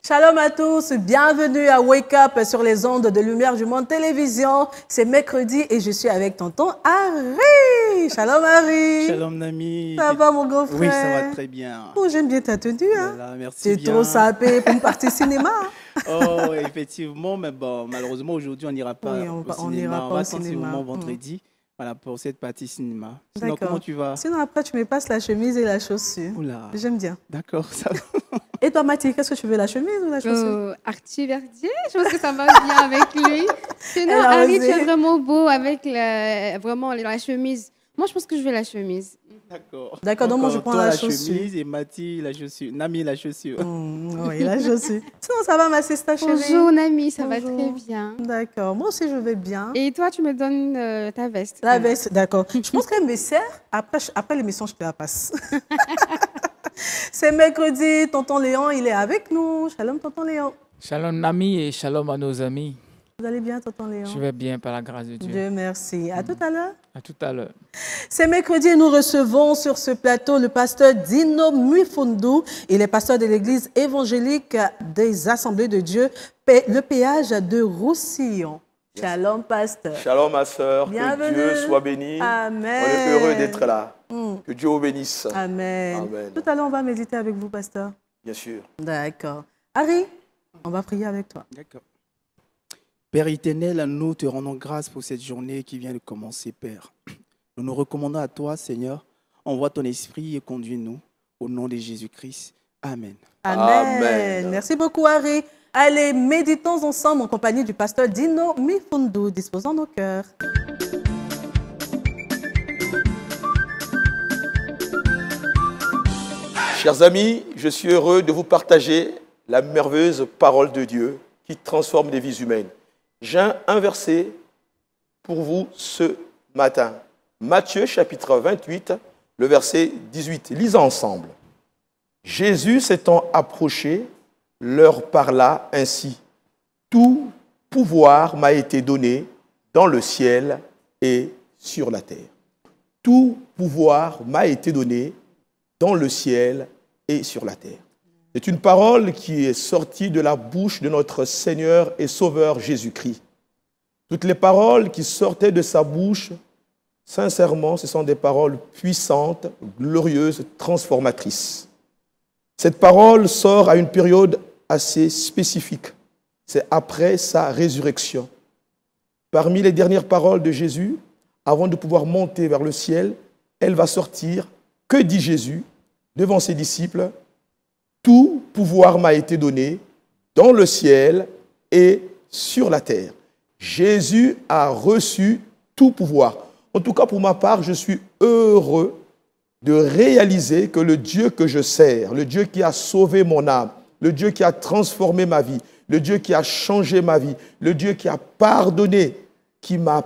Shalom à tous, bienvenue à Wake Up sur les ondes de Lumière du Monde Télévision. C'est mercredi et je suis avec tonton Harry. Shalom Harry. Shalom Nami. Ça va mon grand frère? Oui, ça va très bien. Oh, j'aime bien ta tenue. Hein? Voilà, merci Tu es bien. trop sapé pour une partie cinéma. Oh, effectivement, mais bon, malheureusement aujourd'hui on n'ira pas Oui, au on cinéma. n'ira pas On va au attendre cinéma. vraiment vendredi. Voilà, pour cette partie cinéma. Sinon, D'accord. comment tu vas? Sinon après tu me passes la chemise et la chaussure. Oula. J'aime bien. D'accord, ça va. Et toi Mathilde, qu'est-ce que tu veux, la chemise ou la chaussure? Archie Verdier, je pense que ça va bien avec lui. Sinon, Elle a Harry, osé. tu es vraiment beau avec vraiment la chemise. Moi, je pense que je vais la chemise. D'accord. D'accord, donc moi, je prends toi, la la chaussure. chemise et Mathilde la chaussure. Nami la chaussure. Oui, la chaussure. Sinon ça va ma sister chérie? Bonjour, Nami, ça Bonjour. va très bien. D'accord, moi aussi je vais bien. Et toi, tu me donnes ta veste. La veste, d'accord. Je pense qu'elle me sert. Après l'émission, je te la passe. C'est mercredi. Tonton Léon, il est avec nous. Shalom, tonton Léon. Shalom Nami et shalom à nos amis. Vous allez bien, tonton Léon? Je vais bien par la grâce de Dieu. Dieu merci. À tout à l'heure. À tout à l'heure. C'est mercredi et nous recevons sur ce plateau le pasteur Dino Mwifundu. Il est pasteur de l'église évangélique des Assemblées de Dieu, le péage de Roussillon. Shalom, pasteur. Shalom ma sœur, Bienvenue. que Dieu soit béni. Amen. On est heureux d'être là. Que Dieu vous bénisse. Amen. Amen. Tout à l'heure, on va méditer avec vous, pasteur. Bien sûr. D'accord. Harry, on va prier avec toi. D'accord. Père éternel, nous te rendons grâce pour cette journée qui vient de commencer, Père. Nous nous recommandons à toi, Seigneur. Envoie ton esprit et conduis-nous au nom de Jésus-Christ. Amen. Amen. Amen. Merci beaucoup, Harry. Allez, méditons ensemble en compagnie du pasteur Dino Mwifundu. Disposons nos cœurs. Chers amis, je suis heureux de vous partager la merveilleuse parole de Dieu qui transforme les vies humaines. J'ai un verset pour vous ce matin. Matthieu chapitre 28, le verset 18. Lisons ensemble. Jésus s'étant approché, leur parla ainsi. Tout pouvoir m'a été donné dans le ciel et sur la terre. Tout pouvoir m'a été donné dans le ciel et sur la terre. C'est une parole qui est sortie de la bouche de notre Seigneur et Sauveur Jésus-Christ. Toutes les paroles qui sortaient de sa bouche, sincèrement, ce sont des paroles puissantes, glorieuses, transformatrices. Cette parole sort à une période assez spécifique. C'est après sa résurrection. Parmi les dernières paroles de Jésus, avant de pouvoir monter vers le ciel, elle va sortir. Que dit Jésus devant ses disciples? Tout pouvoir m'a été donné dans le ciel et sur la terre. Jésus a reçu tout pouvoir. En tout cas, pour ma part, je suis heureux de réaliser que le Dieu que je sers, le Dieu qui a sauvé mon âme, le Dieu qui a transformé ma vie, le Dieu qui a changé ma vie, le Dieu qui a pardonné, qui m'a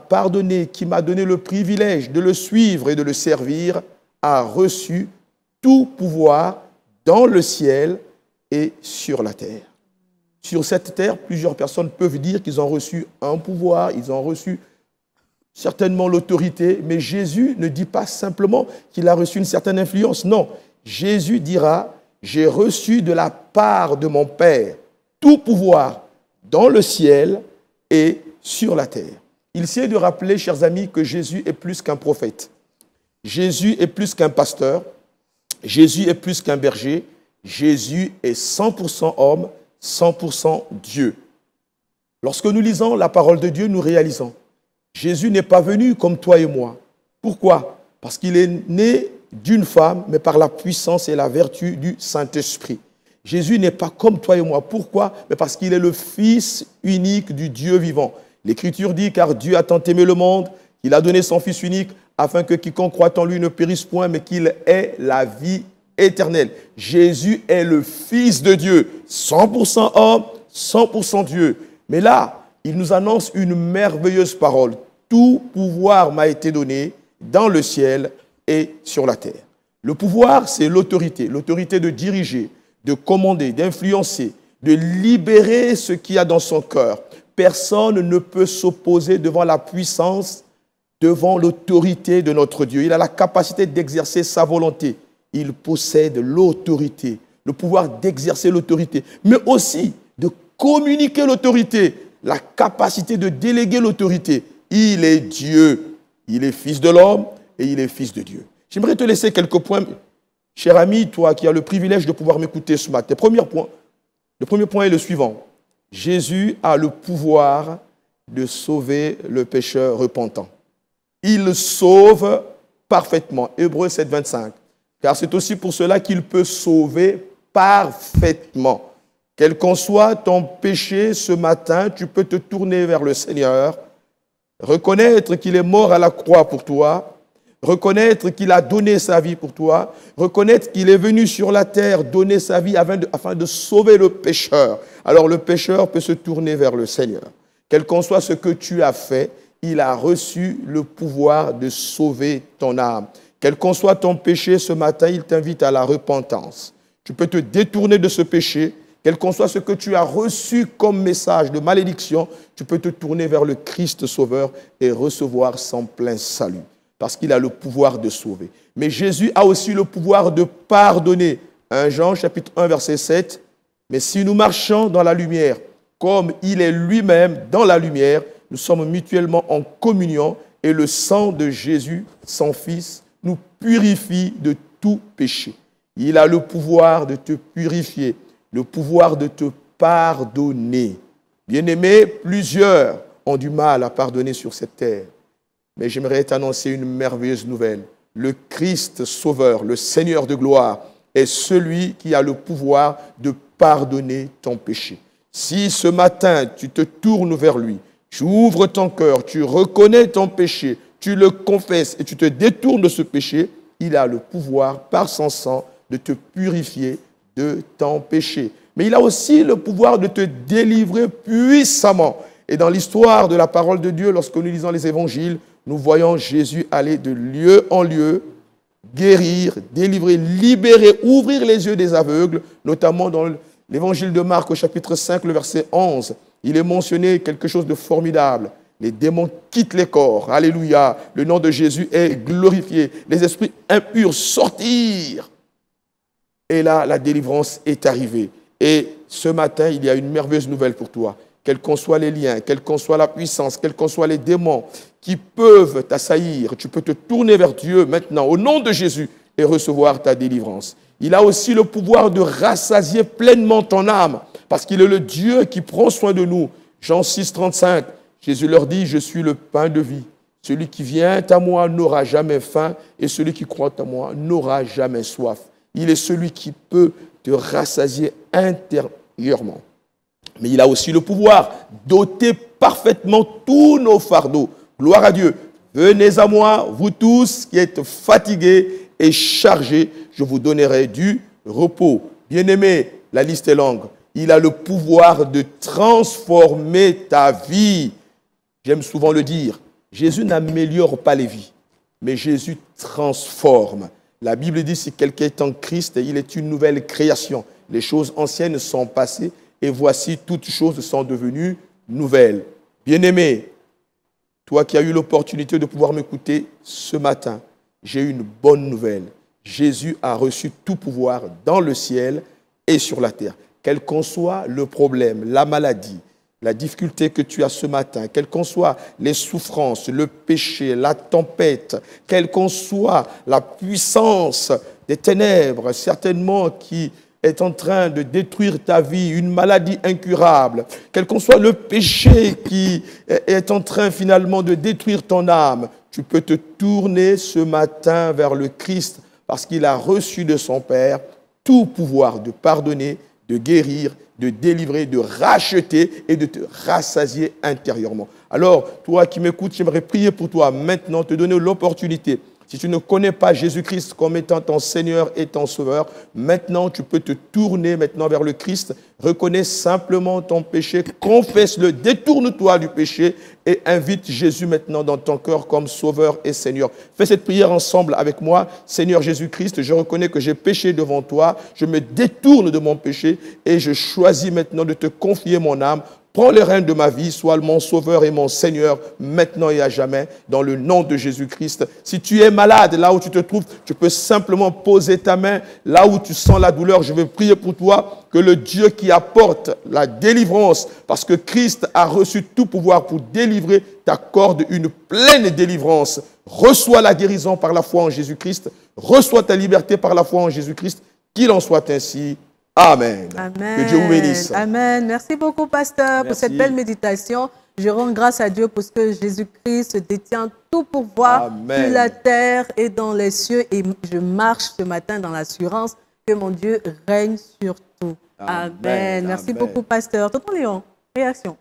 donné le privilège de le suivre et de le servir, a reçu tout pouvoir dans le ciel et sur la terre. Sur cette terre, plusieurs personnes peuvent dire qu'ils ont reçu un pouvoir, ils ont reçu certainement l'autorité, mais Jésus ne dit pas simplement qu'il a reçu une certaine influence. Non, Jésus dira, j'ai reçu de la part de mon Père tout pouvoir dans le ciel et sur la terre. Il s'agit de rappeler, chers amis, que Jésus est plus qu'un prophète. Jésus est plus qu'un pasteur. Jésus est plus qu'un berger. Jésus est 100% homme, 100% Dieu. Lorsque nous lisons la parole de Dieu, nous réalisons Jésus n'est pas venu comme toi et moi. Pourquoi? Parce qu'il est né d'une femme, mais par la puissance et la vertu du Saint-Esprit. Jésus n'est pas comme toi et moi. Pourquoi? Mais parce qu'il est le Fils unique du Dieu vivant. L'Écriture dit, car Dieu a tant aimé le monde, qu'il a donné son Fils unique, afin que quiconque croit en lui ne périsse point, mais qu'il ait la vie éternelle. Jésus est le Fils de Dieu, 100% homme, 100% Dieu. Mais là, il nous annonce une merveilleuse parole. Tout pouvoir m'a été donné dans le ciel et sur la terre. Le pouvoir, c'est l'autorité de diriger, de commander, d'influencer, de libérer ce qu'il y a dans son cœur. Personne ne peut s'opposer devant la puissance, devant l'autorité de notre Dieu. Il a la capacité d'exercer sa volonté. Il possède l'autorité le pouvoir d'exercer l'autorité, mais aussi de communiquer l'autorité, la capacité de déléguer l'autorité. Il est Dieu, il est fils de l'homme et il est fils de Dieu. J'aimerais te laisser quelques points, cher ami, toi qui as le privilège de pouvoir m'écouter ce matin. Le premier point est le suivant. Jésus a le pouvoir de sauver le pécheur repentant. Il sauve parfaitement. Hébreux 7, 25. Car c'est aussi pour cela qu'il peut sauver parfaitement. Quel qu'en soit ton péché ce matin, tu peux te tourner vers le Seigneur, reconnaître qu'il est mort à la croix pour toi, reconnaître qu'il a donné sa vie pour toi, reconnaître qu'il est venu sur la terre donner sa vie afin de sauver le pécheur. Alors le pécheur peut se tourner vers le Seigneur. Quel qu'en soit ce que tu as fait, il a reçu le pouvoir de sauver ton âme. Quel qu'en soit ton péché ce matin, il t'invite à la repentance. Tu peux te détourner de ce péché. Quel qu'en soit ce que tu as reçu comme message de malédiction, tu peux te tourner vers le Christ Sauveur et recevoir son plein salut. Parce qu'il a le pouvoir de sauver. Mais Jésus a aussi le pouvoir de pardonner. 1 Jean chapitre 1 verset 7. Mais si nous marchons dans la lumière, comme il est lui-même dans la lumière, nous sommes mutuellement en communion et le sang de Jésus, son Fils, nous purifie de tout péché. Il a le pouvoir de te purifier, le pouvoir de te pardonner. Bien-aimé, plusieurs ont du mal à pardonner sur cette terre. Mais j'aimerais t'annoncer une merveilleuse nouvelle. Le Christ Sauveur, le Seigneur de gloire, est celui qui a le pouvoir de pardonner ton péché. Si ce matin, tu te tournes vers lui, tu ouvres ton cœur, tu reconnais ton péché, tu le confesses et tu te détournes de ce péché, il a le pouvoir, par son sang, de te purifier de ton péché. Mais il a aussi le pouvoir de te délivrer puissamment. Et dans l'histoire de la parole de Dieu, lorsque nous lisons les évangiles, nous voyons Jésus aller de lieu en lieu, guérir, délivrer, libérer, ouvrir les yeux des aveugles, notamment dans l'évangile de Marc au chapitre 5, le verset 11. Il est mentionné quelque chose de formidable. Les démons quittent les corps. Alléluia. Le nom de Jésus est glorifié. Les esprits impurs sortirent. Et là, la délivrance est arrivée. Et ce matin, il y a une merveilleuse nouvelle pour toi. Quels qu'en soient les liens, quelle qu'en soit la puissance, quels qu'en soient les démons qui peuvent t'assaillir, tu peux te tourner vers Dieu maintenant, au nom de Jésus, et recevoir ta délivrance. Il a aussi le pouvoir de rassasier pleinement ton âme, parce qu'il est le Dieu qui prend soin de nous. Jean 6, 35, Jésus leur dit, « Je suis le pain de vie. Celui qui vient à moi n'aura jamais faim, et celui qui croit en moi n'aura jamais soif. » Il est celui qui peut te rassasier intérieurement. Mais il a aussi le pouvoir d'ôter parfaitement tous nos fardeaux. Gloire à Dieu. Venez à moi, vous tous qui êtes fatigués et chargés, je vous donnerai du repos. Bien-aimé, la liste est longue. Il a le pouvoir de transformer ta vie. J'aime souvent le dire, Jésus n'améliore pas les vies, mais Jésus transforme. La Bible dit, si quelqu'un est en Christ, il est une nouvelle création. Les choses anciennes sont passées et voici, toutes choses sont devenues nouvelles. Bien-aimé, toi qui as eu l'opportunité de pouvoir m'écouter ce matin, j'ai une bonne nouvelle. Jésus a reçu tout pouvoir dans le ciel et sur la terre. Quel qu'en soit le problème, la maladie, la difficulté que tu as ce matin, quelles qu'en soient les souffrances, le péché, la tempête, quelle qu'en soit la puissance des ténèbres, certainement qui est en train de détruire ta vie, une maladie incurable, quel qu'en soit le péché qui est en train finalement de détruire ton âme, tu peux te tourner ce matin vers le Christ parce qu'il a reçu de son Père tout pouvoir de pardonner, de guérir, de délivrer, de racheter et de te rassasier intérieurement. Alors, toi qui m'écoutes, j'aimerais prier pour toi maintenant, te donner l'opportunité. Si tu ne connais pas Jésus-Christ comme étant ton Seigneur et ton Sauveur, maintenant tu peux te tourner maintenant vers le Christ, reconnais simplement ton péché, confesse-le, détourne-toi du péché et invite Jésus maintenant dans ton cœur comme Sauveur et Seigneur. Fais cette prière ensemble avec moi. Seigneur Jésus-Christ, je reconnais que j'ai péché devant toi, je me détourne de mon péché et je choisis maintenant de te confier mon âme. Prends les rênes de ma vie, sois mon sauveur et mon Seigneur, maintenant et à jamais, dans le nom de Jésus-Christ. Si tu es malade, là où tu te trouves, tu peux simplement poser ta main, là où tu sens la douleur. Je veux prier pour toi, que le Dieu qui apporte la délivrance, parce que Christ a reçu tout pouvoir pour délivrer, t'accorde une pleine délivrance. Reçois la guérison par la foi en Jésus-Christ. Reçois ta liberté par la foi en Jésus-Christ. Qu'il en soit ainsi. Amen. Amen. Que Dieu vous bénisse. Amen. Merci beaucoup, pasteur, pour Merci. cette belle méditation. Je rends grâce à Dieu parce que Jésus-Christ détient tout pouvoir Amen. sur la terre et dans les cieux. Et je marche ce matin dans l'assurance que mon Dieu règne sur tout. Amen. Amen. Merci Amen. beaucoup, pasteur. Tonton Léon, réaction.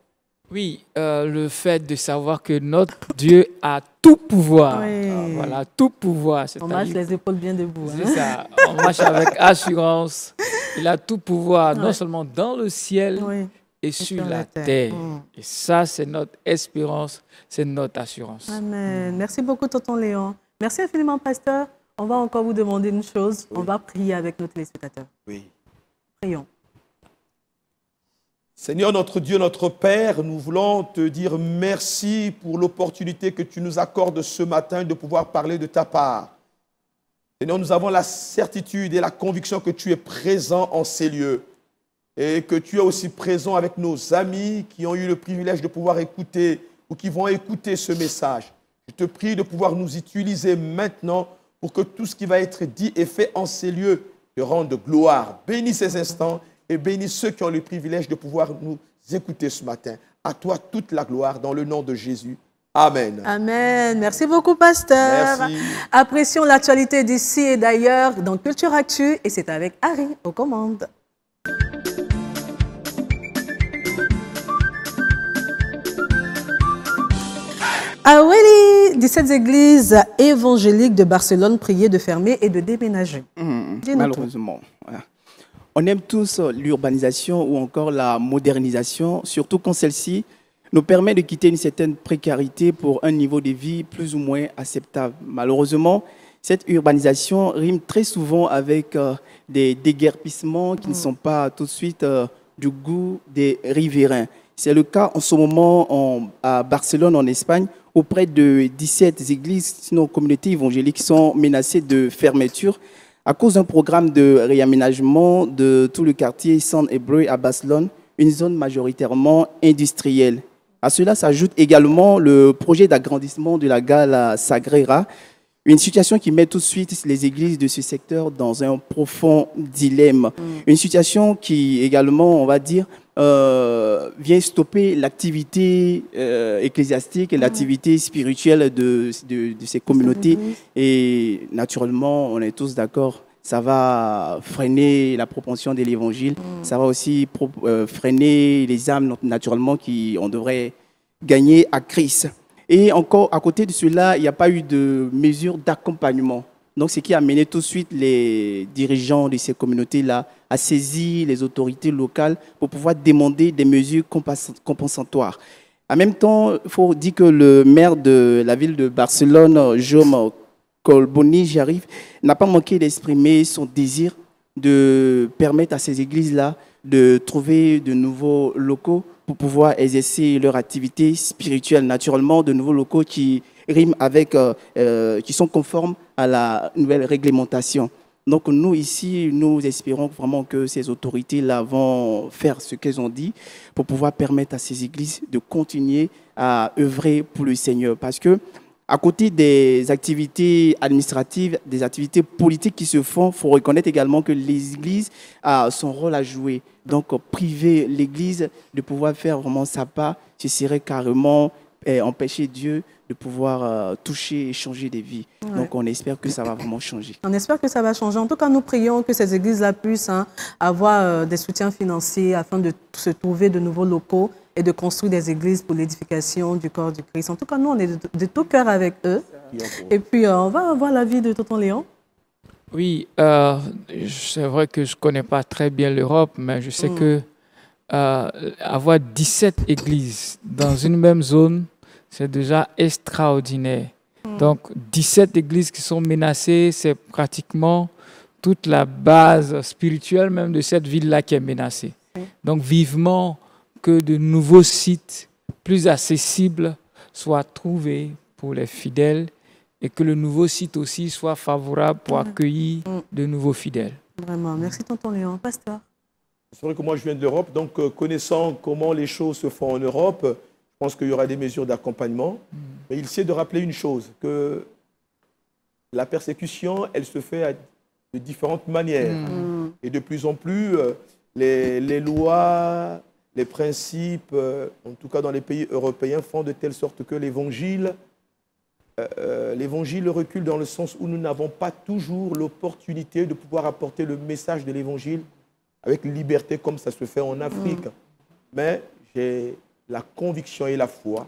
Oui, le fait de savoir que notre Dieu a tout pouvoir. Oui. Voilà, tout pouvoir. On marche C'est-à-dire, les épaules bien debout. c'est Hein? ça, on marche avec assurance. Il a tout pouvoir, non Ouais. seulement dans le ciel Oui. et sur la terre. Et ça, c'est notre espérance, c'est notre assurance. Amen. Merci beaucoup, tonton Léon. Merci infiniment, pasteur. On va encore vous demander une chose. On va prier avec nos téléspectateurs. Oui. Prions. Seigneur, notre Dieu, notre Père, nous voulons te dire merci pour l'opportunité que tu nous accordes ce matin de pouvoir parler de ta part. Seigneur, nous avons la certitude et la conviction que tu es présent en ces lieux et que tu es aussi présent avec nos amis qui ont eu le privilège de pouvoir écouter ou qui vont écouter ce message. Je te prie de pouvoir nous utiliser maintenant pour que tout ce qui va être dit et fait en ces lieux te rende gloire. Bénis ces instants et bénis ceux qui ont le privilège de pouvoir nous écouter ce matin. À toi toute la gloire dans le nom de Jésus. Amen. Amen. Merci beaucoup, pasteur. Merci. Apprécions l'actualité d'ici et d'ailleurs dans Culture Actu. Et c'est avec Harry aux commandes. À Weli, 17 églises évangéliques de Barcelone priaient de fermer et de déménager. Dis-nous tout. Malheureusement. Voilà. On aime tous l'urbanisation ou encore la modernisation, surtout quand celle-ci nous permet de quitter une certaine précarité pour un niveau de vie plus ou moins acceptable. Malheureusement, cette urbanisation rime très souvent avec des déguerpissements qui ne sont pas tout de suite du goût des riverains. C'est le cas en ce moment à Barcelone, en Espagne, où près de 17 églises, sinon communautés évangéliques, sont menacées de fermeture à cause d'un programme de réaménagement de tout le quartier Sant Ebreu à Barcelone, une zone majoritairement industrielle. À cela s'ajoute également le projet d'agrandissement de la gare La Sagrera, une situation qui met tout de suite les églises de ce secteur dans un profond dilemme. Une situation qui également, on va dire, vient stopper l'activité ecclésiastique et l'activité spirituelle de ces communautés. Et naturellement, on est tous d'accord, ça va freiner la propension de l'évangile. Ça va aussi freiner les âmes, naturellement, qui on devrait gagner à Christ. Et encore, à côté de cela, il n'y a pas eu de mesures d'accompagnement. Donc, ce qui a amené tout de suite les dirigeants de ces communautés-là à saisir les autorités locales pour pouvoir demander des mesures compensatoires. En même temps, il faut dire que le maire de la ville de Barcelone, Jaume Colboni, j'arrive, n'a pas manqué d'exprimer son désir de permettre à ces églises-là de trouver de nouveaux locaux pour pouvoir exercer leur activité spirituelle. Naturellement, de nouveaux locaux qui riment avec, qui sont conformes à la nouvelle réglementation. Donc nous, ici, nous espérons vraiment que ces autorités-là vont faire ce qu'elles ont dit pour pouvoir permettre à ces églises de continuer à œuvrer pour le Seigneur. Parce que à côté des activités administratives, des activités politiques qui se font, il faut reconnaître également que l'Église a son rôle à jouer. Donc, priver l'Église de pouvoir faire vraiment sa part, ce serait carrément empêcher Dieu de pouvoir toucher et changer des vies. Ouais. Donc, on espère que ça va vraiment changer. On espère que ça va changer. En tout cas, nous prions que ces églises-là puissent avoir des soutiens financiers afin de se trouver de nouveaux locaux et de construire des églises pour l'édification du corps du Christ. En tout cas, nous, on est de tout cœur avec eux. Et puis, on va avoir l'avis de tonton Léon. Oui, c'est vrai que je ne connais pas très bien l'Europe, mais je sais que avoir 17 églises dans une même zone, c'est déjà extraordinaire. Donc, 17 églises qui sont menacées, c'est pratiquement toute la base spirituelle même de cette ville-là qui est menacée. Donc, vivement que de nouveaux sites plus accessibles soient trouvés pour les fidèles et que le nouveau site aussi soit favorable pour accueillir de nouveaux fidèles. Vraiment. Merci, tonton Léon. Pasteur. C'est vrai que moi, je viens de l'Europe, donc connaissant comment les choses se font en Europe, je pense qu'il y aura des mesures d'accompagnement. Mais il sait de rappeler une chose, que la persécution, elle se fait de différentes manières. Et de plus en plus, les lois, les principes, en tout cas dans les pays européens, font de telle sorte que l'évangile recule dans le sens où nous n'avons pas toujours l'opportunité de pouvoir apporter le message de l'évangile avec liberté comme ça se fait en Afrique. Mais j'ai la conviction et la foi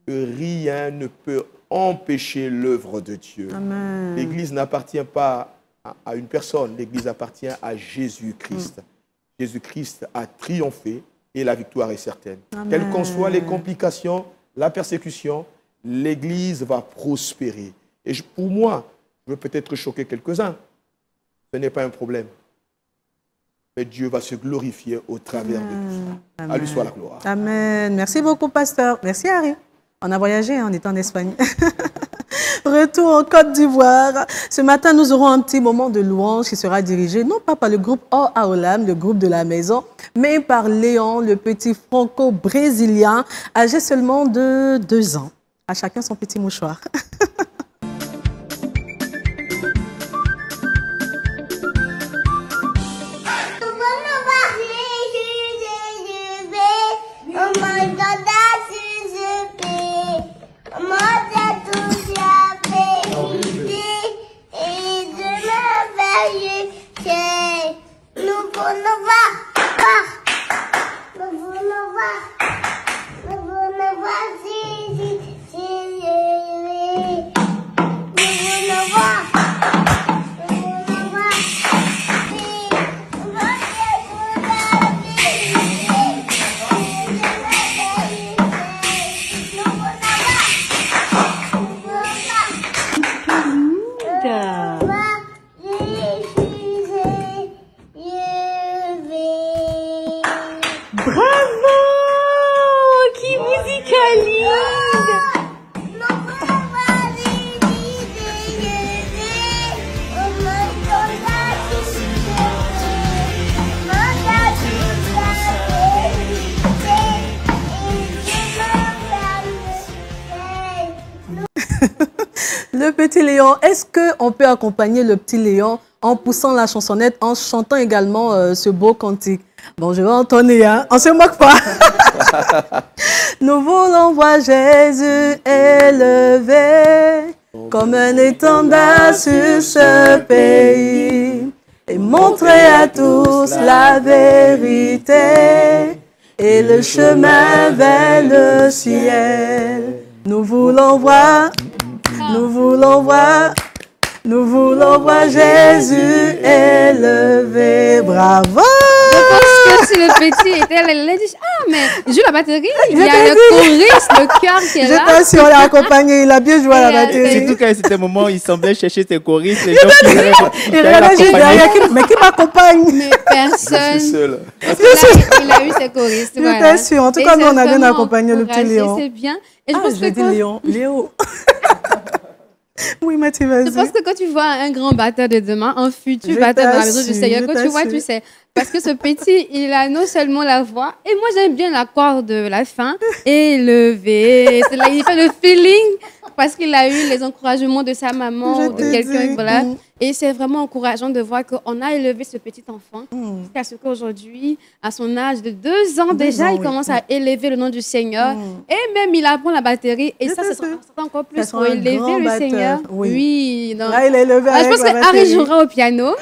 que rien ne peut empêcher l'œuvre de Dieu. L'Église n'appartient pas à une personne, l'Église appartient à Jésus-Christ. Jésus-Christ a triomphé et la victoire est certaine. Quelles qu'en soient les complications, la persécution, l'Église va prospérer. Et pour moi, je veux peut-être choquer quelques-uns, ce n'est pas un problème. Mais Dieu va se glorifier au travers de tout ça. À lui soit la gloire. Amen. Merci beaucoup, pasteur. Merci, Harry. On a voyagé, on est en Espagne. Retour en Côte d'Ivoire. Ce matin, nous aurons un petit moment de louange qui sera dirigé, non pas par le groupe Or Aolam, le groupe de la maison, mais par Léon, le petit franco-brésilien, âgé seulement de 2 ans. À chacun son petit mouchoir. Le petit Léon, est-ce qu'on peut accompagner le petit Léon en poussant la chansonnette, en chantant également ce beau cantique? Bon, je vais entonner, hein? On se moque pas. Nous voulons voir Jésus élevé comme un étendard sur ce pays et montrer à tous la vérité et le chemin vers le ciel. Nous voulons voir, nous voulons voir, nous voulons voir Jésus élevé. Bravo! Je pense que si le petit était là, il a dit, ah, mais il joue la batterie, il y a le choriste, le cœur qui est là. J'étais sûre, il a accompagné, il a bien joué à la batterie. Surtout quand c'était un moment où il semblait chercher ses choristes. Les gens il regardait juste derrière, mais qui m'accompagne? Mais personne. Seul. Il a eu ses choristes. J'étais sûre. En tout cas, nous, on a bien accompagné le petit Léon. C'est bien. Et je Ah, pense je dis Léon. Léo. Oui, Mathieu, vas-y. Je pense que quand tu vois un grand batteur de demain, un futur batteur dans la maison du Seigneur, quand tu vois, tu sais. Parce que ce petit, il a non seulement la voix, et moi j'aime bien l'accord de la fin, élevé. C'est là, il fait le feeling, parce qu'il a eu les encouragements de sa maman ou de quelqu'un. Voilà. Et c'est vraiment encourageant de voir qu'on a élevé ce petit enfant jusqu'à ce qu'aujourd'hui, à son âge de 2 ans déjà, il commence à élever le nom du Seigneur. Et même, il apprend la batterie. Et ça sera encore plus pour élever le Seigneur. Oui. Donc, là, il est élevé je pense que Harry jouera au piano,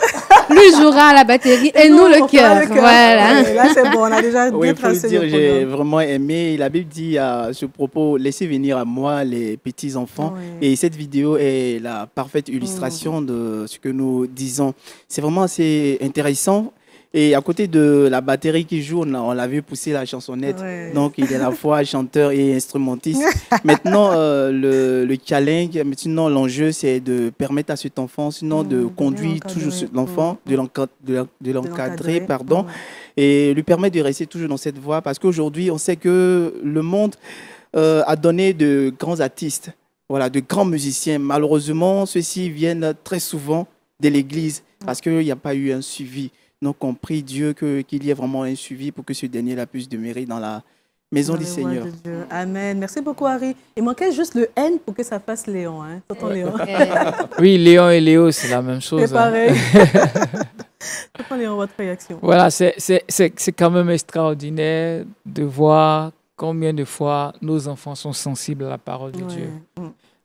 lui jouera à la batterie et nous le cœur. Voilà. Là, c'est bon, on a déjà bien tracé le programme. J'ai vraiment aimé. La Bible dit à ce propos, laissez venir à moi les petits-enfants. Et cette vidéo est la parfaite illustration de ce que nous disons. C'est vraiment assez intéressant. Et à côté de la batterie qui joue, on l'a vu pousser la chansonnette. Ouais. Donc, il est à la fois chanteur et instrumentiste. Maintenant, le challenge, maintenant, l'enjeu, c'est de permettre à cet enfant, sinon de conduire toujours l'enfant, de l'encadrer, pardon, et lui permettre de rester toujours dans cette voie. Parce qu'aujourd'hui, on sait que le monde a donné de grands artistes, voilà, de grands musiciens. Malheureusement, ceux-ci viennent très souvent de l'église parce qu'il n'y a pas eu un suivi. Donc, on prie Dieu qu'il y ait vraiment un suivi pour que ce dernier la puisse demeurer dans la maison du Seigneur. Amen. Merci beaucoup, Harry. Il manquait juste le N pour que ça fasse Léon. Hein? Tonton Léon. Oui, Léon et Léo, c'est la même chose. C'est pareil. Tonton Léon, votre réaction? Voilà, c'est quand même extraordinaire de voir combien de fois nos enfants sont sensibles à la parole de Dieu.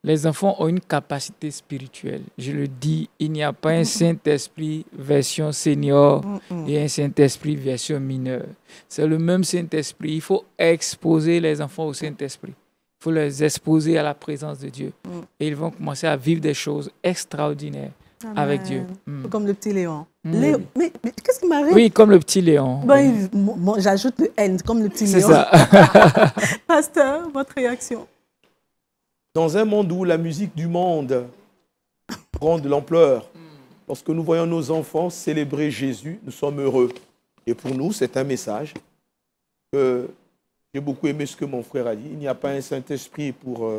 Les enfants ont une capacité spirituelle. Je le dis, il n'y a pas un Saint-Esprit version senior et un Saint-Esprit version mineure. C'est le même Saint-Esprit. Il faut exposer les enfants au Saint-Esprit. Il faut les exposer à la présence de Dieu. Et ils vont commencer à vivre des choses extraordinaires avec Dieu. Comme le petit Léon. Léon. Mais qu'est-ce qui m'arrive? Oui, comme le petit Léon. Ben, j'ajoute le N, comme le petit Léon. C'est ça. Pasteur, votre réaction? Dans un monde où la musique du monde prend de l'ampleur, lorsque nous voyons nos enfants célébrer Jésus, nous sommes heureux. Et pour nous, c'est un message que j'ai beaucoup aimé ce que mon frère a dit. Il n'y a pas un Saint-Esprit pour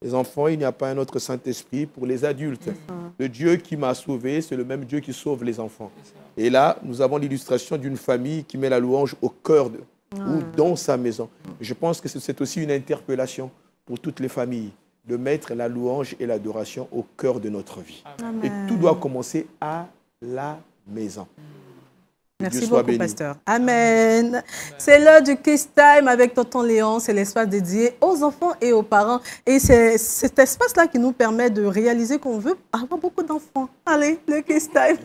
les enfants, il n'y a pas un autre Saint-Esprit pour les adultes. Le Dieu qui m'a sauvé, c'est le même Dieu qui sauve les enfants. Et là, nous avons l'illustration d'une famille qui met la louange au cœur ou dans sa maison. Je pense que c'est aussi une interpellation pour toutes les familles, de mettre la louange et l'adoration au cœur de notre vie. Amen. Et tout doit commencer à la maison. Merci beaucoup, pasteur. Amen. C'est l'heure du Kiss Time avec Tonton Léon. C'est l'espace dédié aux enfants et aux parents. Et c'est cet espace-là qui nous permet de réaliser qu'on veut avoir beaucoup d'enfants. Allez, le Kiss Time.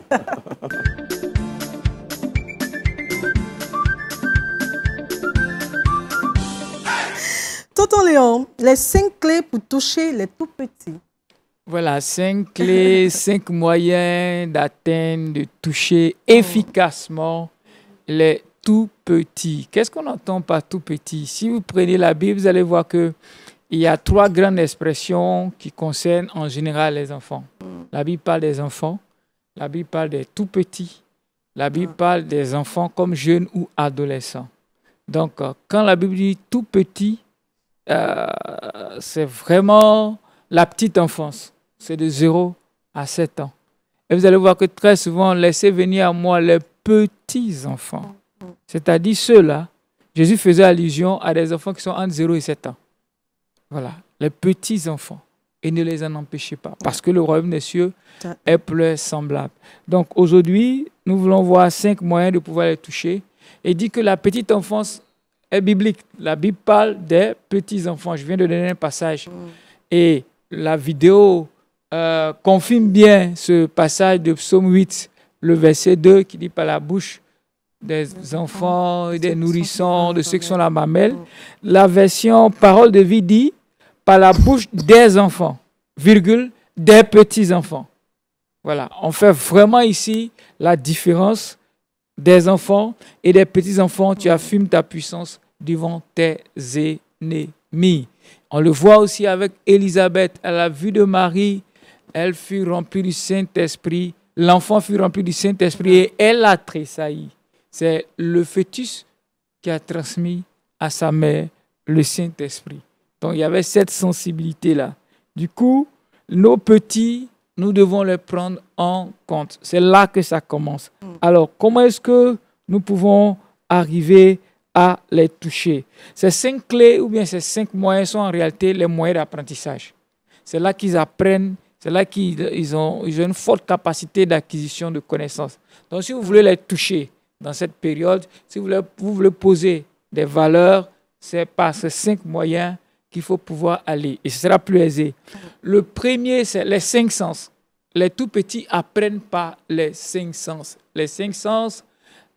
Tonton Léon, les 5 clés pour toucher les tout petits. Voilà, 5 clés, 5 moyens d'atteindre, de toucher efficacement les tout petits. Qu'est-ce qu'on entend par tout petit? Si vous prenez la Bible, vous allez voir qu'il y a 3 grandes expressions qui concernent en général les enfants. La Bible parle des enfants, la Bible parle des tout petits, la Bible parle des enfants comme jeunes ou adolescents. Donc, quand la Bible dit tout petit, c'est vraiment la petite enfance. C'est de 0 à 7 ans. Et vous allez voir que très souvent, laissez venir à moi les petits enfants. C'est-à-dire ceux-là, Jésus faisait allusion à des enfants qui sont entre 0 et 7 ans. Voilà, les petits enfants. Et ne les en empêchez pas. Parce que le royaume des cieux est pour leur semblable. Donc aujourd'hui, nous voulons voir 5 moyens de pouvoir les toucher. Et dit que la petite enfance est biblique. La Bible parle des petits enfants. Je viens de donner un passage. Et la vidéo confirme bien ce passage de Psaume 8, le verset 2, qui dit par la bouche des enfants, des nourrissons, de ceux qui sont la mamelle. La version Parole de vie dit par la bouche des enfants, virgule, des petits-enfants. Voilà, on fait vraiment ici la différence des enfants et des petits-enfants. Tu affirmes ta puissance devant tes ennemis. On le voit aussi avec Élisabeth. À la vue de Marie, elle fut remplie du Saint-Esprit. L'enfant fut rempli du Saint-Esprit et elle a tressailli. C'est le fœtus qui a transmis à sa mère le Saint-Esprit. Donc, il y avait cette sensibilité-là. Du coup, nos petits, nous devons les prendre en compte. C'est là que ça commence. Alors, comment est-ce que nous pouvons arriver à les toucher? Ces 5 clés ou bien ces 5 moyens sont en réalité les moyens d'apprentissage. C'est là qu'ils apprennent, c'est là qu'ils ont une forte capacité d'acquisition de connaissances. Donc, si vous voulez les toucher dans cette période, si vous voulez poser des valeurs, c'est par ces 5 moyens qu'il faut pouvoir aller. Et ce sera plus aisé. Le premier, c'est les 5 sens. Les tout petits apprennent par les 5 sens. Les 5 sens,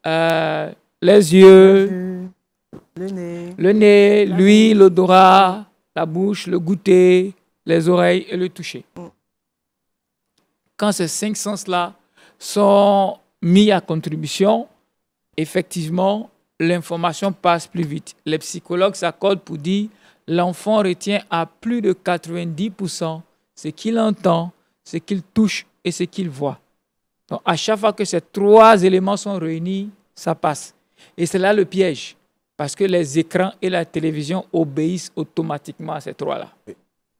les yeux, le nez, l'huile, l'odorat, la bouche, le goûter, les oreilles et le toucher. Quand ces 5 sens-là sont mis à contribution, effectivement, l'information passe plus vite. Les psychologues s'accordent pour dire l'enfant retient à plus de 90% ce qu'il entend, ce qu'il touche et ce qu'il voit. Donc, à chaque fois que ces 3 éléments sont réunis, ça passe. Et c'est là le piège, parce que les écrans et la télévision obéissent automatiquement à ces 3-là.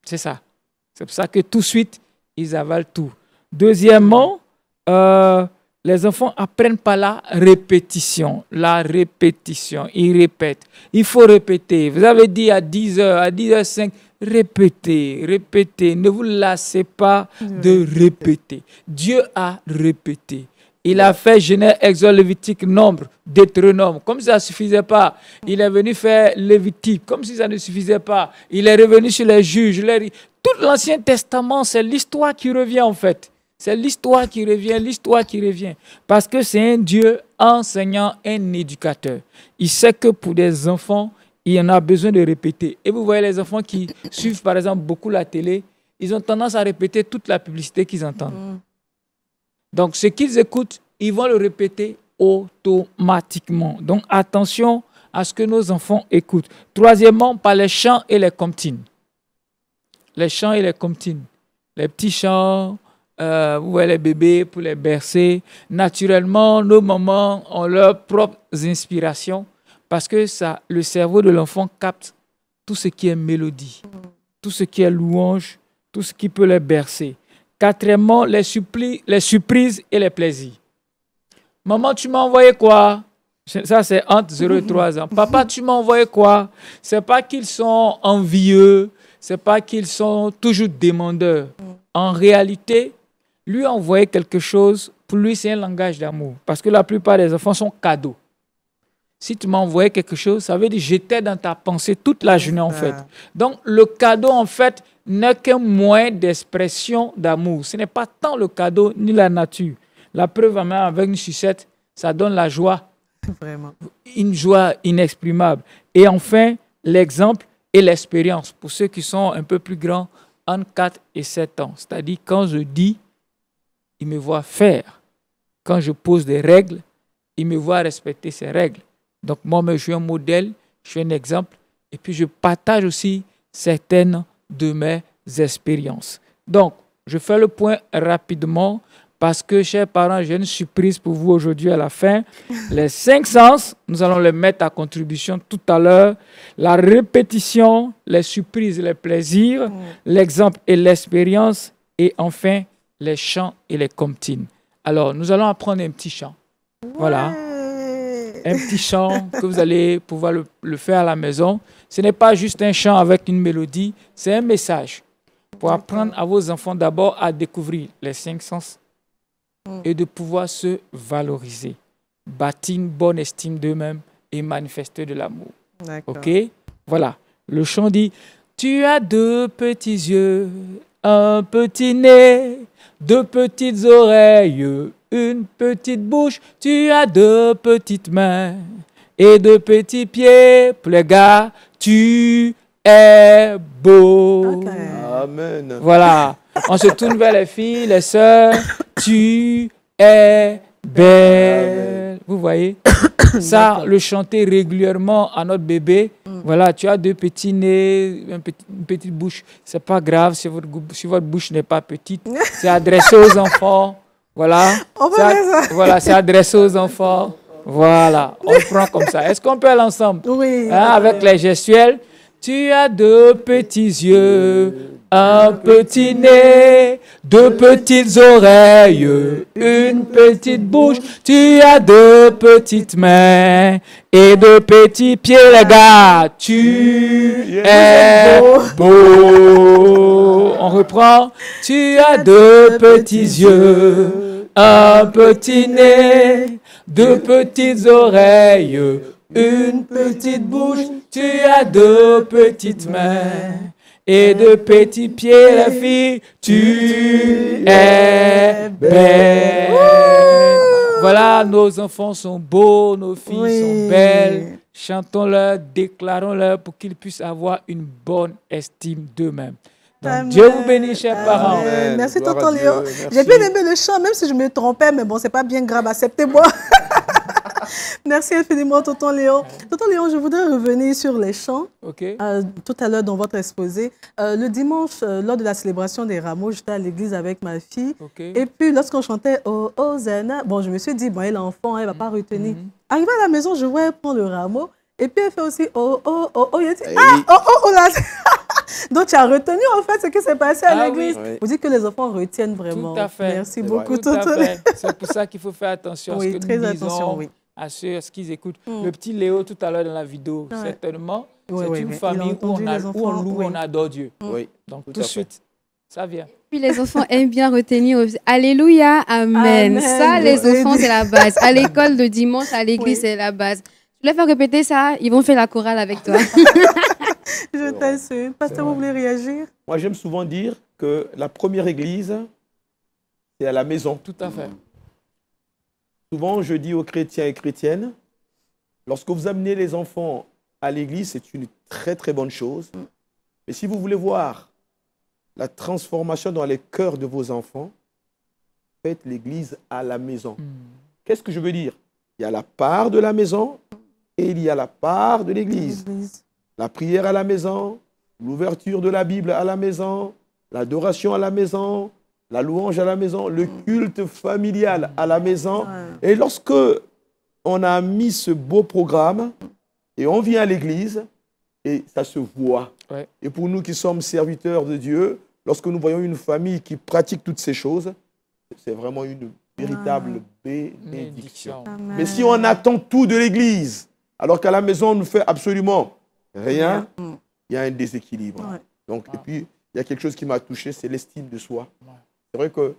C'est ça. C'est pour ça que tout de suite, ils avalent tout. Deuxièmement, les enfants apprennent par la répétition. La répétition, ils répètent. Il faut répéter. Vous avez dit à 10h, à 10h05, répétez, répétez. Ne vous lassez pas de répéter. Dieu a répété. Il a fait Genèse, Exode, Lévitique, Nombre, Deutéronome. Comme si ça ne suffisait pas, il est venu faire Lévitique. Comme si ça ne suffisait pas, il est revenu sur les juges. Tout l'Ancien Testament, c'est l'histoire qui revient en fait. C'est l'histoire qui revient, l'histoire qui revient. Parce que c'est un Dieu enseignant, un éducateur. Il sait que pour des enfants, il y en a besoin de répéter. Et vous voyez les enfants qui suivent par exemple beaucoup la télé, ils ont tendance à répéter toute la publicité qu'ils entendent. Donc ce qu'ils écoutent, ils vont le répéter automatiquement. Donc attention à ce que nos enfants écoutent. Troisièmement, par les chants et les comptines. Les chants et les comptines. Les petits chants, vous voyez les bébés pour les bercer. Naturellement, nos mamans ont leurs propres inspirations parce que ça, le cerveau de l'enfant capte tout ce qui est mélodie, tout ce qui est louange, tout ce qui peut les bercer. Quatrièmement, les surprises et les plaisirs. Maman, tu m'as envoyé quoi? Ça, c'est entre 0 et 3 ans. Papa, tu m'as envoyé quoi? C'est pas qu'ils sont envieux, c'est pas qu'ils sont toujours demandeurs. En réalité, lui envoyer quelque chose, pour lui, c'est un langage d'amour. Parce que la plupart des enfants sont cadeaux. Si tu m'as envoyé quelque chose, ça veut dire que j'étais dans ta pensée toute la journée, en fait. Donc, le cadeau, en fait, n'est qu'un moyen d'expression d'amour. Ce n'est pas tant le cadeau ni la nature. La preuve, même avec une sucette, ça donne la joie. Vraiment. Une joie inexprimable. Et enfin, l'exemple et l'expérience pour ceux qui sont un peu plus grands, entre 4 et 7 ans. C'est-à-dire, quand je dis, ils me voient faire. Quand je pose des règles, ils me voient respecter ces règles. Donc, moi, je suis un modèle, je suis un exemple. Et puis, je partage aussi certaines de mes expériences. Donc, je fais le point rapidement parce que, chers parents, j'ai une surprise pour vous aujourd'hui à la fin. Les 5 sens, nous allons les mettre à contribution tout à l'heure. La répétition, les surprises, les plaisirs, l'exemple et l'expérience. Et enfin, les chants et les comptines. Alors, nous allons apprendre un petit chant. Voilà. Un petit chant que vous allez pouvoir le faire à la maison. Ce n'est pas juste un chant avec une mélodie, c'est un message pour apprendre à vos enfants d'abord à découvrir les 5 sens et de pouvoir se valoriser, bâtir une bonne estime d'eux-mêmes et manifester de l'amour. Ok? Voilà. Le chant dit « Tu as 2 petits yeux, un petit nez, 2 petites oreilles, une petite bouche, tu as 2 petites mains et 2 petits pieds. Pour les gars, tu es beau. Okay. Amen. Voilà. On se tourne vers les filles, les sœurs. Tu es belle. Amen. Vous voyez? Ça, le chanter régulièrement à notre bébé. Voilà, tu as 2 petits nez, une petite bouche. C'est pas grave si votre bouche n'est pas petite. C'est adressé aux enfants. Voilà. Voilà, c'est adressé aux enfants. Voilà, on le prend comme ça. Est-ce qu'on peut aller ensemble? Oui. Avec les gestuels. Tu as 2 petits yeux, un petit nez, 2 petites oreilles, une petite bouche. Tu as 2 petites mains et 2 petits pieds, les gars. Tu es beau. On reprend. Tu as 2 petits yeux, un petit nez, 2 petites oreilles, une petite bouche. Tu as 2 petites mains et 2 petits pieds, la fille. Tu es belle. Voilà, nos enfants sont beaux, nos filles sont belles. Chantons-leur, déclarons-leur pour qu'ils puissent avoir une bonne estime d'eux-mêmes. Donc, Dieu vous bénisse, chers parents. Merci, tonton Léo. J'ai bien aimé le chant, même si je me trompais, mais bon, c'est pas bien grave, acceptez-moi. Merci infiniment, Tonton Léon. Tonton Léon, je voudrais revenir sur les chants. OK. Tout à l'heure dans votre exposé. Le dimanche, lors de la célébration des rameaux, j'étais à l'église avec ma fille. OK. Et puis, lorsqu'on chantait Oh, Hosanna, bon, je me suis dit, bon, elle est enfant, elle ne va pas retenir. Arrivée à la maison, je vois elle prendre le rameau. Et puis, elle fait aussi Oh, oh, oh, oh. Il a dit, ah, oh, oh, oh, là. Donc, tu as retenu, en fait, ce qui s'est passé à l'église. oui. Vous dites que les enfants retiennent vraiment. Tout à fait. Merci beaucoup, Tout à Tonton. fait. C'est pour ça qu'il faut faire attention à ce Oui, que très nous attention, disons, oui. à ce qu'ils écoutent. Le petit Léo, tout à l'heure dans la vidéo, Ouais. certainement, Oui, c'est oui, une oui. Il a famille où entendu on, les où enfants, on loue, oui. on adore Dieu. Oui. Donc, Tout tout à de fait. suite, ça vient. Puis les enfants aiment bien retenir aussi. Alléluia, amen. Amen. Ça, les Oui. enfants, c'est la base. À l'école, le dimanche, à l'église, Oui. c'est la base. Tu les fais répéter ça, ils vont faire la chorale avec toi. Je t'assure. Pasteur, vous voulez réagir? Moi, j'aime souvent dire que la première église, c'est à la maison. Tout à fait. Souvent, je dis aux chrétiens et chrétiennes, lorsque vous amenez les enfants à l'église, c'est une très très bonne chose. Mais si vous voulez voir la transformation dans les cœurs de vos enfants, faites l'église à la maison. Qu'est-ce que je veux dire? Il y a la part de la maison et il y a la part de l'église. La prière à la maison, l'ouverture de la Bible à la maison, l'adoration à la maison, la louange à la maison, le culte familial à la maison. Et lorsque on a mis ce beau programme et on vient à l'église, et ça se voit. Ouais. Et pour nous qui sommes serviteurs de Dieu, lorsque nous voyons une famille qui pratique toutes ces choses, c'est vraiment une véritable bénédiction. Amen. Mais si on attend tout de l'église, alors qu'à la maison on ne fait absolument rien, il y a un déséquilibre. Ouais. Donc, et puis, il y a quelque chose qui m'a touché, c'est l'estime de soi. C'est vrai que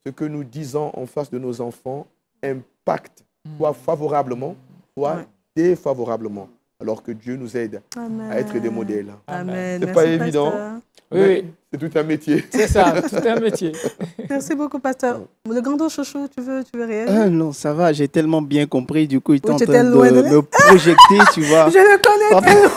ce que nous disons en face de nos enfants impacte soit favorablement, soit défavorablement. Alors que Dieu nous aide Amen. à être des modèles. Amen. C'est Merci, pas évident. pasteur. Oui, oui, C'est tout un métier. c'est ça, tout un métier. Merci beaucoup, pasteur. Le grand chouchou, tu veux réagir? Non, ça va, j'ai tellement bien compris. Du coup, il est en tu train étais de loin de- me projeter, tu vois. Je le connais.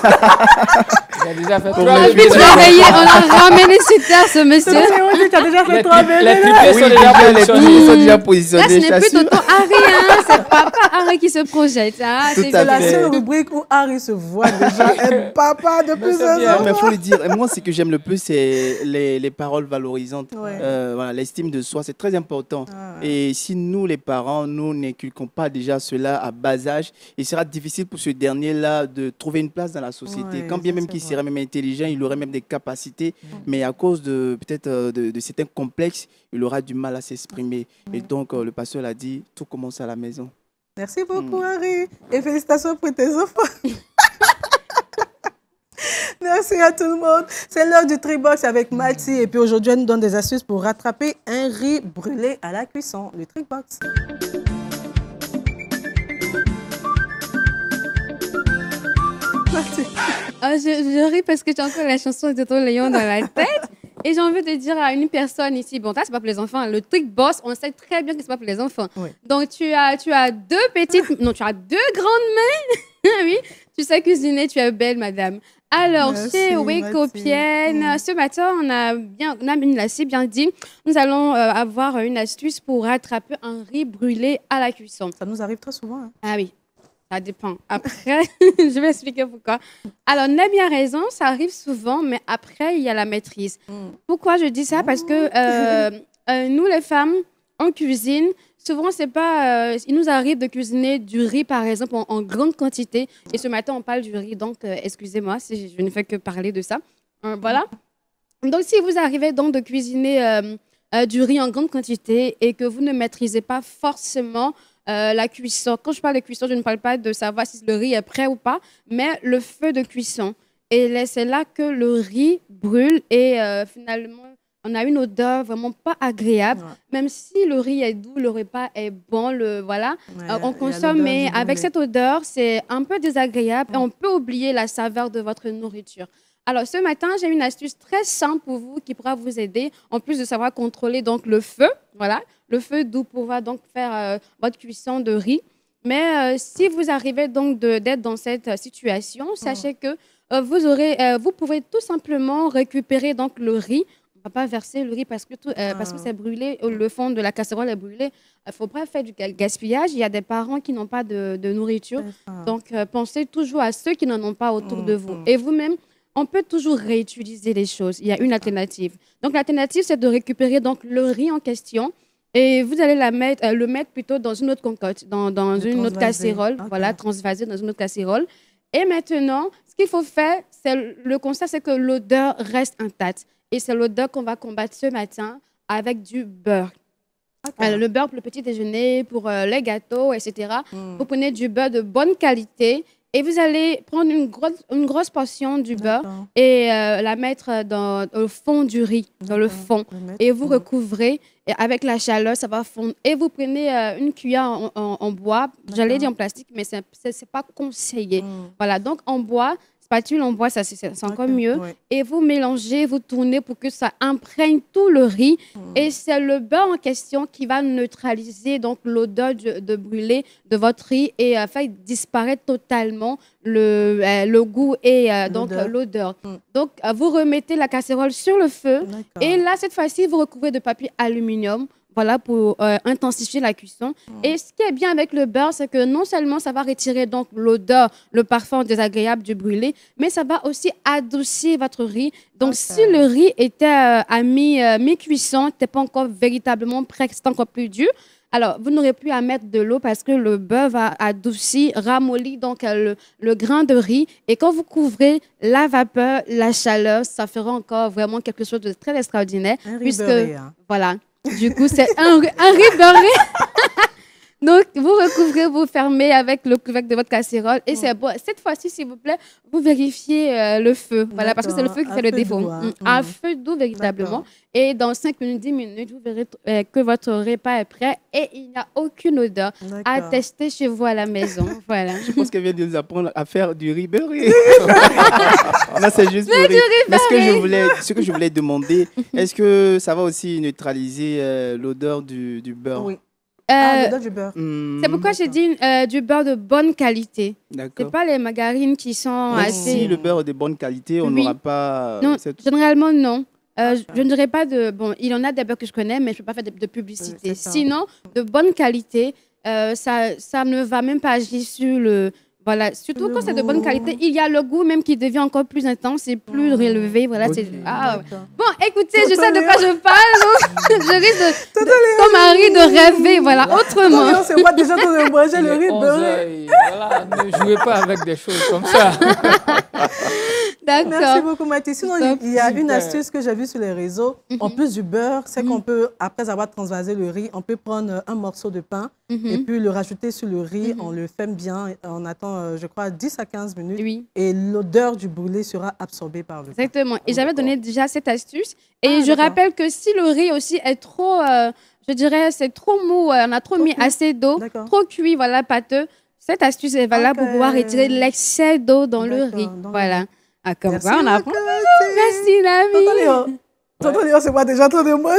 Il a déjà fait Pour trois les Puis tu vidéos. l'as payé, on l'a ramené sur terre, ce monsieur. Tu as déjà fait Les 3 triplés bébés. sont Oui, déjà déjà, les positionnés. filles sont déjà Là, positionnés, ce je n'est plus t'assure. tonton Harry, hein, c'est papa Harry qui se projette. Ah, Tout c'est à C'est la fait. seule rubrique où Harry se voit déjà un papa de c'est plusieurs bien. ans. Mais il faut le dire. Et moi, ce que j'aime le plus, c'est les paroles valorisantes. Ouais. Voilà, l'estime de soi, c'est très important. Et si nous, les parents, nous n'inculquons pas déjà cela à bas âge, il sera difficile pour ce dernier-là de trouver une place dans la société. Ouais, Quand bien ça, même c'est qu'il vrai. serait même intelligent, il aurait même des capacités, mais à cause de peut-être de certains complexes, il aura du mal à s'exprimer. Et donc, le pasteur l'a dit, tout commence à la maison. Merci beaucoup, Harry. Et félicitations pour tes enfants. Merci à tout le monde. C'est l'heure du Tribox avec Mathie. Et puis aujourd'hui, elle nous donne des astuces pour rattraper un riz brûlé à la cuisson. Le Tribox. Mathie. Ah, je ris parce que j'ai encore la chanson de Tonton Léon dans la tête. Et j'ai envie de dire à une personne ici, bon, ça, c'est pas pour les enfants. Le truc boss, on sait très bien que c'est pas pour les enfants. Oui. Donc, tu as deux petites, non, tu as deux grandes mains. Oui, tu sais cuisiner, tu es belle, madame. Alors, Merci, chez Mathilde. Wécopienne, ce matin, on a assez bien dit, nous allons avoir une astuce pour rattraper un riz brûlé à la cuisson. Ça nous arrive très souvent. Hein. Ah oui, ça dépend. Après, je vais expliquer pourquoi. Alors, on a bien raison, ça arrive souvent, mais après, il y a la maîtrise. Pourquoi je dis ça? Parce que nous, les femmes, on cuisine. Souvent, c'est pas. Il nous arrive de cuisiner du riz, par exemple, en grande quantité. Et ce matin, on parle du riz, donc excusez-moi si je ne fais que parler de ça. Voilà. Donc, si vous arrivez donc de cuisiner du riz en grande quantité et que vous ne maîtrisez pas forcément la cuisson. Quand je parle de cuisson, je ne parle pas de savoir si le riz est prêt ou pas, mais le feu de cuisson. Et c'est là que le riz brûle et finalement, on a une odeur vraiment pas agréable. Ouais. Même si le riz est doux, le repas est bon, voilà. Ouais, On il y a consomme, l'odeur mais du avec brûlé. cette odeur, c'est un peu désagréable et on peut oublier la saveur de votre nourriture. Alors, ce matin, j'ai une astuce très simple pour vous qui pourra vous aider, en plus de savoir contrôler donc le feu, voilà, le feu d'où pouvoir donc faire votre cuisson de riz. Mais si vous arrivez donc d'être dans cette situation, sachez que vous pourrez tout simplement récupérer donc le riz. va pas verser le riz parce que c'est brûlé, le fond de la casserole est brûlé. Il ne faut pas faire du gaspillage. Il y a des parents qui n'ont pas de nourriture. Donc, pensez toujours à ceux qui n'en ont pas autour de vous. Et vous-même, on peut toujours réutiliser les choses. Il y a une alternative. Donc, l'alternative, c'est de récupérer donc, le riz en question. Et vous allez le mettre plutôt dans une autre concote, dans une autre casserole. Voilà, transvaser dans une autre casserole. Et maintenant, ce qu'il faut faire, le constat, c'est que l'odeur reste intacte. Et c'est l'odeur qu'on va combattre ce matin avec du beurre. Le beurre pour le petit déjeuner, pour les gâteaux, etc. Vous prenez du beurre de bonne qualité et vous allez prendre une grosse portion du beurre et la mettre dans le fond du riz, dans le fond. Et vous recouvrez. Et avec la chaleur, ça va fondre. Et vous prenez une cuillère en bois. J'allais dire en plastique, mais ce n'est pas conseillé. Voilà, donc en bois, spatule en bois, c'est encore mieux. Et vous mélangez, vous tournez pour que ça imprègne tout le riz. Et c'est le beurre en question qui va neutraliser donc l'odeur de brûlé de votre riz et faire disparaître totalement le goût et donc l'odeur. Donc, vous remettez la casserole sur le feu. Et là, cette fois-ci, vous recouvrez de papier aluminium. Voilà, pour intensifier la cuisson. Et ce qui est bien avec le beurre, c'est que non seulement ça va retirer donc l'odeur, le parfum désagréable du brûlé, mais ça va aussi adoucir votre riz. Donc, si le riz était à mi-cuisson, n'était pas encore véritablement prêt, c'est encore plus dur, alors vous n'aurez plus à mettre de l'eau parce que le beurre va adoucir, ramollir donc le grain de riz. Et quand vous couvrez la vapeur, la chaleur, ça fera encore vraiment quelque chose de très extraordinaire. Un riz beurré, hein. Voilà. Du coup, c'est un riz beurré. Donc, vous recouvrez, vous fermez avec le couvercle de votre casserole. Et c'est bon. Cette fois-ci, s'il vous plaît, vous vérifiez le feu. Voilà, parce que c'est le feu qui fait le défaut. Un feu doux, véritablement. Et dans 5 minutes, 10 minutes, vous verrez que votre repas est prêt et il n'y a aucune odeur à tester chez vous à la maison. Voilà. Je pense qu'elle vient de nous apprendre à faire du riz beurré. Là, c'est juste pour rire. Mais ce que je voulais demander, est-ce que ça va aussi neutraliser l'odeur du beurre? Oui. L'odeur du beurre. C'est pourquoi j'ai dit du beurre de bonne qualité. C'est pas les margarines qui sont assez... Si le beurre est de bonne qualité, on n'aura pas... Non, généralement, non. Je ne dirais pas de... Bon, il y en a des beurres que je connais, mais je ne peux pas faire de publicité. Sinon, de bonne qualité, ça ne va même pas agir sur le... Voilà, surtout quand c'est de bonne qualité, il y a le goût même qui devient encore plus intense et plus relevé. Voilà, c'est... Bon, écoutez, je sais de quoi je parle. Je risque comme Harry de rêver, voilà, autrement. C'est moi déjà de manger le riz beurré. Voilà, ne jouez pas avec des choses comme ça. D'accord. Merci beaucoup, Mathis. Sinon, il y a une astuce que j'ai vue sur les réseaux. En plus du beurre, c'est qu'on peut, après avoir transvasé le riz, on peut prendre un morceau de pain et puis le rajouter sur le riz. On le fait bien, on attend, je crois, 10 à 15 minutes. Oui. Et l'odeur du brûlé sera absorbée par le pain. Exactement. Et j'avais donné déjà cette astuce. Et je rappelle que si le riz aussi est trop, je dirais, c'est trop mou, on a trop mis assez d'eau, trop cuit, voilà, pâteux, cette astuce est valable pour pouvoir retirer l'excès d'eau dans le riz. Voilà. Ah, comme quoi, on apprend. Merci, l'ami. Tonton Léon, c'est moi déjà en train de manger.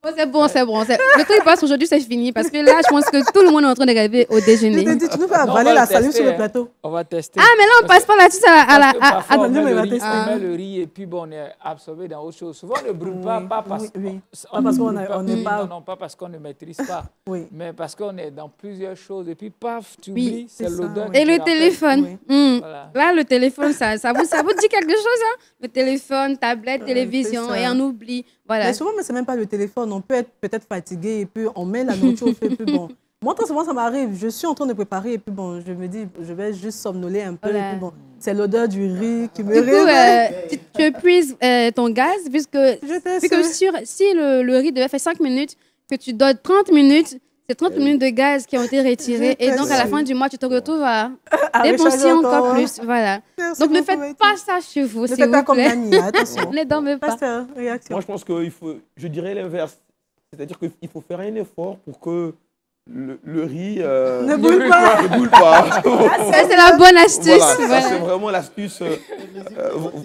Oh, c'est bon, c'est bon. Le truc passe aujourd'hui, c'est fini. Parce que là, je pense que tout le monde est en train d'arriver au déjeuner. Je te dis, tu nous fais avaler la salue sur le plateau. On va tester. Ah, mais là, on passe pas là-dessus à la... On met le riz et puis bon, on est absorbé dans autre chose. Souvent, on ne brûle pas parce qu'on n'est pas... Non, pas parce qu'on ne maîtrise pas, mais parce qu'on est dans plusieurs choses. Et puis, paf, tu oublies, c'est l'odeur. Et le téléphone. Là, le téléphone, ça vous dit quelque chose, hein? Le téléphone, tablette, télévision, et on oublie. Voilà. Mais souvent, c'est même pas le téléphone. On peut être peut-être fatigué et puis on met la nourriture au feu. Et puis bon, moi, très souvent, ça m'arrive. Je suis en train de préparer et puis bon, je me dis, je vais juste somnoler un peu. Et puis bon, c'est l'odeur du riz qui me réveille. Tu épuises ton gaz, puisque si le riz devait faire 5 minutes, que tu donnes 30 minutes, c'est 30 minutes de gaz qui ont été retirés. Et donc, à la fin du mois, tu te retrouves à dépenser encore plus. Voilà. Donc, ne faites pas ça chez vous, s'il vous plaît. Ne faites pas comme Nani, attention. Ne dormez pas. Moi, je pense qu'il faut, je dirais l'inverse. C'est-à-dire qu'il faut faire un effort pour que le riz ne brûle pas. Ça, c'est la bonne astuce. Voilà. C'est vraiment l'astuce.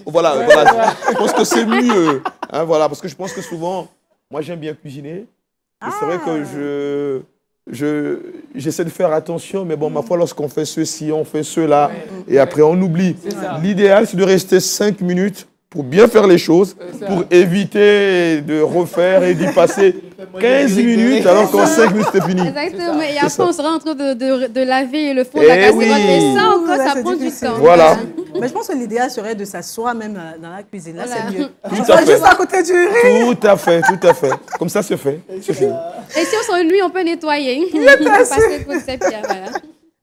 Voilà. Je pense que c'est mieux. Hein, voilà, parce que je pense que souvent, moi, j'aime bien cuisiner. Et c'est vrai que j'essaie de faire attention, mais bon, ma foi, lorsqu'on fait ceci, on fait cela, et après on oublie. L'idéal, c'est de rester 5 minutes pour bien faire les choses, pour éviter de refaire et d'y passer 15 minutes alors qu'en 5 minutes c'est fini. Exactement, et après on sera en train de laver le fond de la casserole, et ça encore, Là, ça c'est prend du difficile. temps. Voilà. Mais je pense que l'idéal serait de s'asseoir même dans la cuisine. Là, Voilà. c'est mieux. Tout à fait. Juste à côté du riz. Tout à fait, tout à fait. Comme ça, c'est fait. C'est fini. Et si on s'ennuie, on peut nettoyer. On peut passer pour cette pierre, voilà.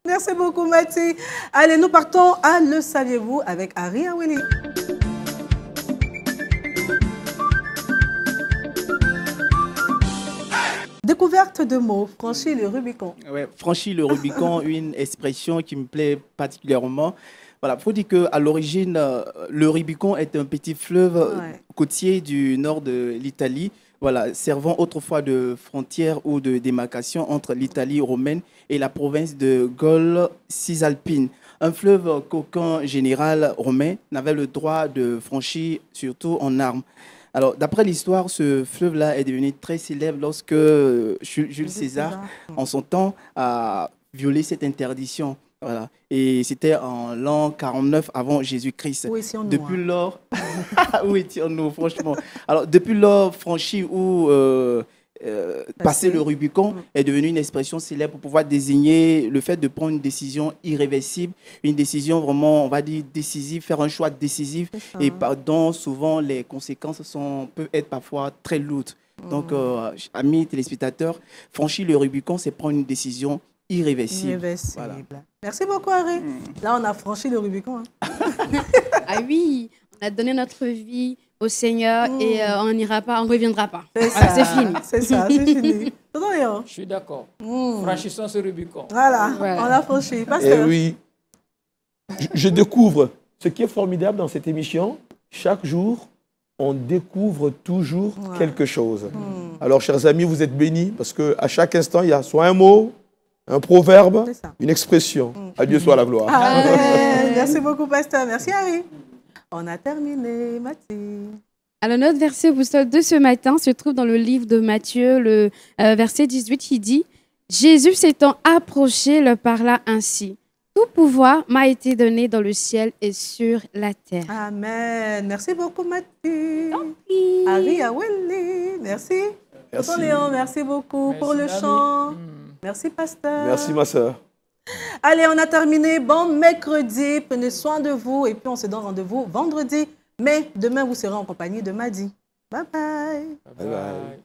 Merci beaucoup, Mathie. Allez, nous partons à Le Saviez-vous avec Harry Aweli. Découverte de mots, franchir le Rubicon. Ouais, franchir le Rubicon, une expression qui me plaît particulièrement. Voilà, faut dire qu'à l'origine, le Rubicon est un petit fleuve côtier du nord de l'Italie, voilà, servant autrefois de frontière ou de démarcation entre l'Italie romaine et la province de Gaule cisalpine. Un fleuve qu'aucun général romain n'avait le droit de franchir, surtout en armes. Alors, d'après l'histoire, ce fleuve-là est devenu très célèbre lorsque Jules César, en son temps, a violé cette interdiction. Voilà. Et c'était en l'an 49 avant Jésus-Christ. Où étions-nous, depuis lors, où étions-nous, franchement? Alors, depuis lors, franchir ou passer le Rubicon est devenu une expression célèbre pour pouvoir désigner le fait de prendre une décision irréversible, une décision vraiment, on va dire, décisive, faire un choix décisif et dont souvent les conséquences peuvent être parfois très lourdes. Donc, amis téléspectateurs, franchir le Rubicon, c'est prendre une décision irréversible. Voilà. Merci beaucoup, Harry. Là, on a franchi le Rubicon. Hein. Ah oui, on a donné notre vie au Seigneur et on n'ira pas, on ne reviendra pas. C'est fini. C'est ça, c'est fini. Je suis d'accord. Franchissons ce Rubicon. Voilà, on a franchi. Et oui, je découvre ce qui est formidable dans cette émission. Chaque jour, on découvre toujours quelque chose. Alors, chers amis, vous êtes bénis parce qu'à chaque instant, il y a soit un mot, un proverbe, une expression. À Dieu soit la gloire. Merci beaucoup, pasteur. Merci, Harry. On a terminé, Mathie. Alors, notre verset boussole de ce matin se trouve dans le livre de Matthieu, le verset 18, qui dit « Jésus s'étant approché, leur parla ainsi. Tout pouvoir m'a été donné dans le ciel et sur la terre. » Amen. Merci beaucoup, Mathie. Harry Aweli. Merci. Tonton Léon, merci beaucoup pour le chant. Merci, pasteur. Merci, ma soeur. Allez, on a terminé. Bon mercredi. Prenez soin de vous. Et puis, on se donne rendez-vous vendredi. Mais demain, vous serez en compagnie de Madi. Bye bye. Bye bye.